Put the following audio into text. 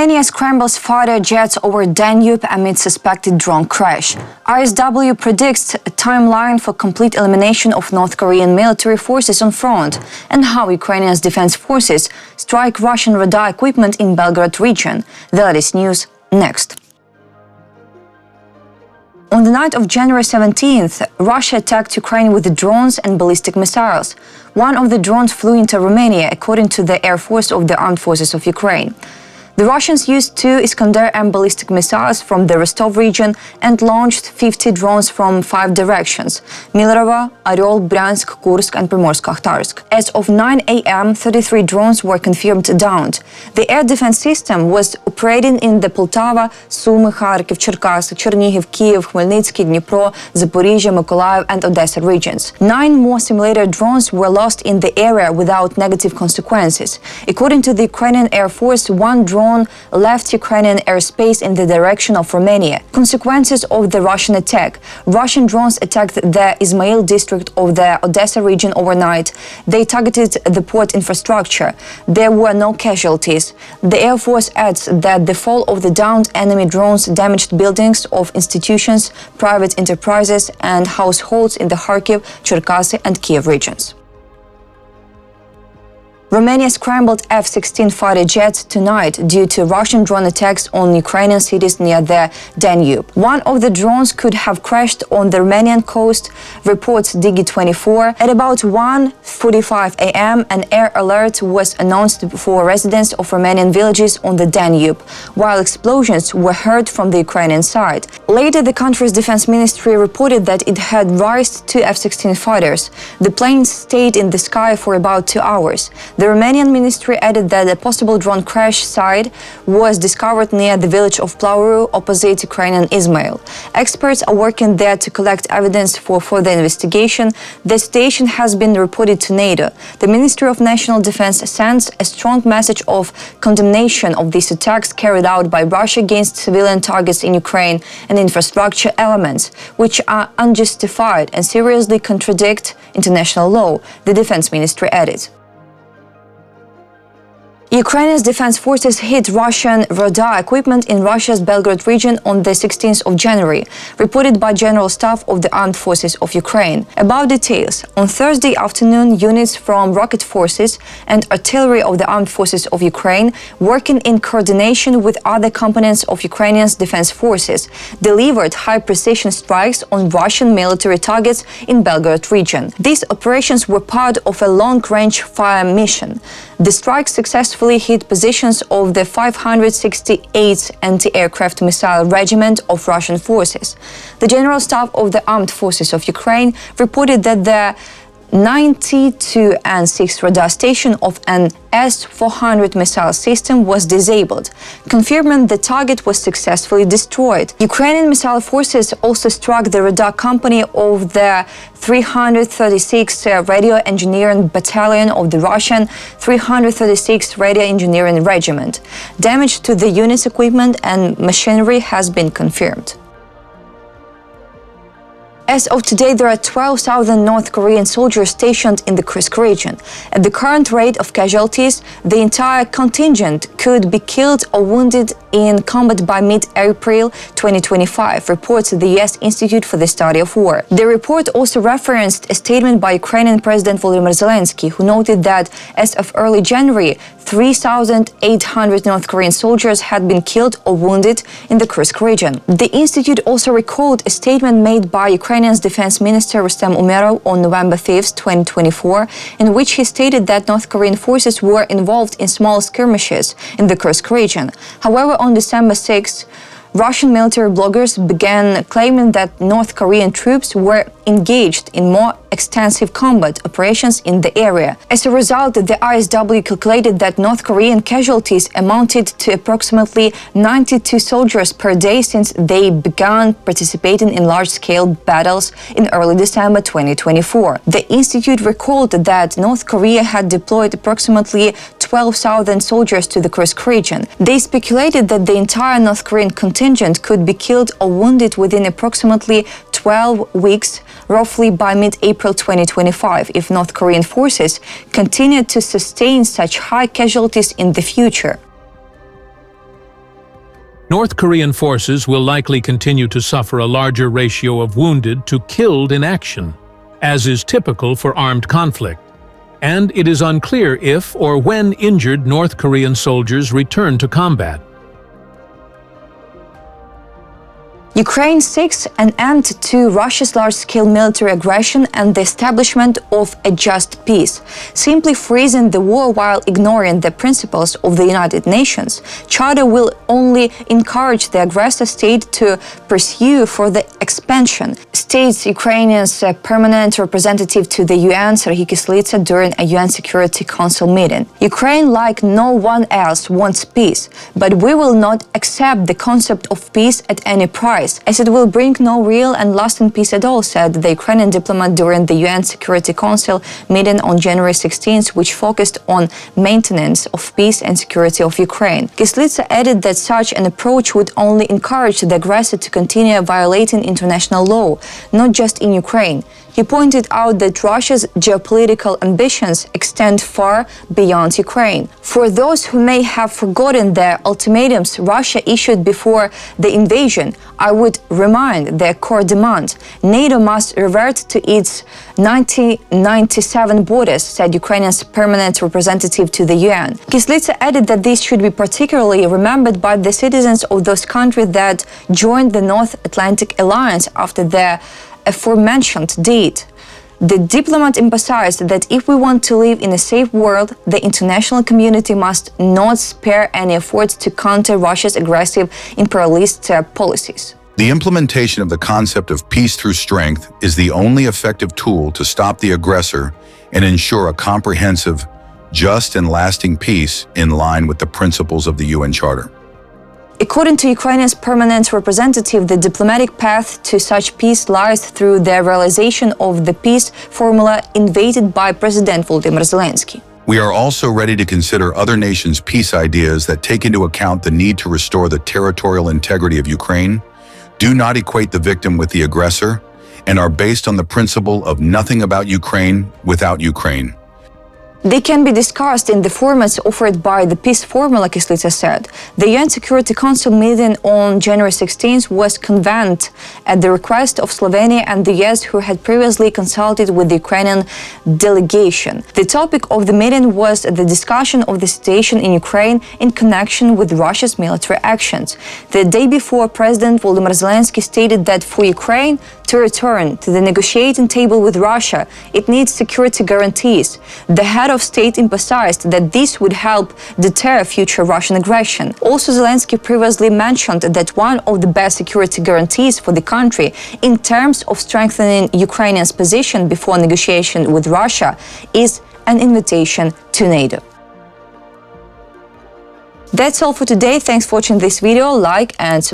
Romania scrambles fighter jets over Danube amid suspected drone crash. ISW predicts a timeline for complete elimination of North Korean military forces on front, and how Ukrainian defense forces strike Russian radar equipment in Belgorod region. The latest news next. On the night of January 17th, Russia attacked Ukraine with drones and ballistic missiles. One of the drones flew into Romania, according to the Air Force of the Armed Forces of Ukraine. The Russians used 2 Iskander-M ballistic missiles from the Rostov region and launched 50 drones from 5 directions: Milerovo, Oryol, Bryansk, Kursk and Primorsk-Akhtarsk. As of 9 a.m., 33 drones were confirmed downed. The air defense system was operating in the Poltava, Sumy, Kharkiv, Cherkasy, Chernihiv, Kyiv, Khmelnytsky, Dnipro, Zaporizhzhia, Mykolaiv and Odessa regions. 9 more simulator drones were lost in the area without negative consequences. According to the Ukrainian Air Force, 1 drone left Ukrainian airspace in the direction of Romania. Consequences of the Russian attack. Russian drones attacked the Izmail district of the Odessa region overnight. They targeted the port infrastructure. There were no casualties. The Air Force adds that the fall of the downed enemy drones damaged buildings of institutions, private enterprises and households in the Kharkiv, Cherkasy and Kiev regions. Romania scrambled F-16 fighter jets tonight due to Russian drone attacks on Ukrainian cities near the Danube. One of the drones could have crashed on the Romanian coast, reports Digi24. At about 1:45 a.m., an air alert was announced for residents of Romanian villages on the Danube, while explosions were heard from the Ukrainian side. Later, the country's defense ministry reported that it had raised 2 F-16 fighters. The planes stayed in the sky for about 2 hours. The Romanian ministry added that a possible drone crash site was discovered near the village of Plauru, opposite Ukrainian Izmail. Experts are working there to collect evidence for further investigation. The situation has been reported to NATO. The Ministry of National Defense sends a strong message of condemnation of these attacks carried out by Russia against civilian targets in Ukraine and infrastructure elements, which are unjustified and seriously contradict international law, the Defense Ministry added. Ukraine's defense forces hit Russian radar equipment in Russia's Belgorod region on the 16th of January, reported by General Staff of the Armed Forces of Ukraine. About details, on Thursday afternoon, units from rocket forces and artillery of the Armed Forces of Ukraine, working in coordination with other components of Ukrainian defense forces, delivered high-precision strikes on Russian military targets in Belgorod region. These operations were part of a long-range fire mission. The strikes successfully hit positions of the 568th Anti-Aircraft Missile Regiment of Russian forces. The General Staff of the Armed Forces of Ukraine reported that the 92 and 6 radar station of an S-400 missile system was disabled, confirming the target was successfully destroyed. Ukrainian missile forces also struck the radar company of the 336th Radio Engineering Battalion of the Russian 336th Radio Engineering Regiment. Damage to the unit's equipment and machinery has been confirmed. As of today, there are 12,000 North Korean soldiers stationed in the Kursk region. At the current rate of casualties, the entire contingent could be killed or wounded in combat by mid-April 2025, reports the U.S. Institute for the Study of War. The report also referenced a statement by Ukrainian President Volodymyr Zelenskyy, who noted that as of early January, 3,800 North Korean soldiers had been killed or wounded in the Kursk region. The institute also recalled a statement made by Ukrainian's Defense Minister Rustem Umerov on November 5, 2024, in which he stated that North Korean forces were involved in small skirmishes in the Kursk region. However, on December 6, Russian military bloggers began claiming that North Korean troops were engaged in more extensive combat operations in the area. As a result, the ISW calculated that North Korean casualties amounted to approximately 92 soldiers per day since they began participating in large-scale battles in early December 2024. The institute recalled that North Korea had deployed approximately 12,000 soldiers to the Kursk region. They speculated that the entire North Korean contingent could be killed or wounded within approximately 12 weeks, roughly by mid-April 2025, if North Korean forces continue to sustain such high casualties in the future. North Korean forces will likely continue to suffer a larger ratio of wounded to killed in action, as is typical for armed conflict, and it is unclear if or when injured North Korean soldiers return to combat. Ukraine seeks an end to Russia's large-scale military aggression and the establishment of a just peace. Simply freezing the war while ignoring the principles of the United Nations Charter will only encourage the aggressor state to pursue further expansion, states Ukrainian's permanent representative to the UN, Serhiy Kyslytsa, during a UN Security Council meeting. Ukraine, like no one else, wants peace, but we will not accept the concept of peace at any price, as it will bring no real and lasting peace at all, said the Ukrainian diplomat during the UN Security Council meeting on January 16th, which focused on maintenance of peace and security of Ukraine. Kyslytsa added that such an approach would only encourage the aggressor to continue violating international law, not just in Ukraine. He pointed out that Russia's geopolitical ambitions extend far beyond Ukraine. For those who may have forgotten the ultimatums Russia issued before the invasion, I would remind their core demand: NATO must revert to its 1997 borders, said Ukraine's permanent representative to the UN. Kyslytsa added that this should be particularly remembered by the citizens of those countries that joined the North Atlantic Alliance after the aforementioned date. The diplomat emphasized that if we want to live in a safe world, the international community must not spare any efforts to counter Russia's aggressive imperialist policies. The implementation of the concept of peace through strength is the only effective tool to stop the aggressor and ensure a comprehensive, just and lasting peace in line with the principles of the UN Charter. According to Ukraine's permanent representative, the diplomatic path to such peace lies through the realization of the peace formula invaded by President Volodymyr Zelenskyy. We are also ready to consider other nations' peace ideas that take into account the need to restore the territorial integrity of Ukraine, do not equate the victim with the aggressor, and are based on the principle of nothing about Ukraine without Ukraine. They can be discussed in the formats offered by the peace formula, Kyslytsa said. The UN Security Council meeting on January 16th was convened at the request of Slovenia and the US, who had previously consulted with the Ukrainian delegation. The topic of the meeting was the discussion of the situation in Ukraine in connection with Russia's military actions. The day before, President Volodymyr Zelenskyy stated that for Ukraine to return to the negotiating table with Russia, it needs security guarantees. The head of state emphasized that this would help deter future Russian aggression. Also, Zelenskyy previously mentioned that one of the best security guarantees for the country in terms of strengthening Ukrainian's position before negotiation with Russia is an invitation to NATO. That's all for today. Thanks for watching this video. Like and subscribe.